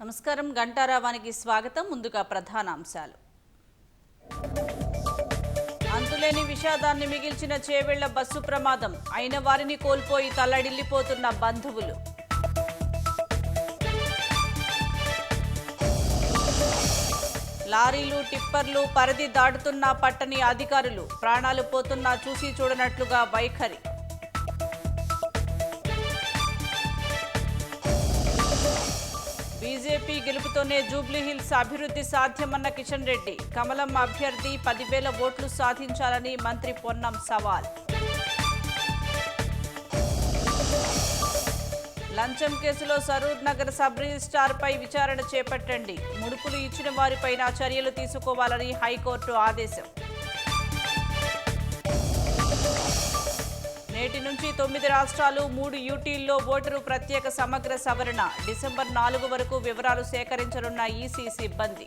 నమస్కారం. గంటారావానికి స్వాగతం. ముందుగా ప్రధాన అంశాలు. అంతులేని విషాదాన్ని మిగిల్చిన చేవెళ్ల బస్సు ప్రమాదం. అయిన వారిని కోల్పోయి తల్లడిల్లిపోతున్న బంధువులు. లారీలు, టిప్పర్లు పరిధి దాటుతున్నా పట్టని అధికారులు. ప్రాణాలు పోతున్నా చూసి చూడనట్లుగా వైఖరి. బీజేపీ గెలుపుతోనే జూబ్లీహిల్స్ అభివృద్ధి సాధ్యమన్న కిషన్ రెడ్డి. కమలం అభ్యర్థి 10,000 ఓట్లు సాధించాలని మంత్రి పొన్నం సవాల్. లంచం కేసులో సరూర్ నగర్ సబ్ రిజిస్ట్రార్పై విచారణ చేపట్టండి. ముడుపులు ఇచ్చిన వారిపైన చర్యలు తీసుకోవాలని హైకోర్టు ఆదేశం. నేటి నుంచి 9 రాష్ట్రాలు 3 యూటీల్లో ఓటరు ప్రత్యేక సమగ్ర సవరణ. డిసెంబర్ 4 వరకు వివరాలు సేకరించనున్న ఈసీ సిబ్బంది.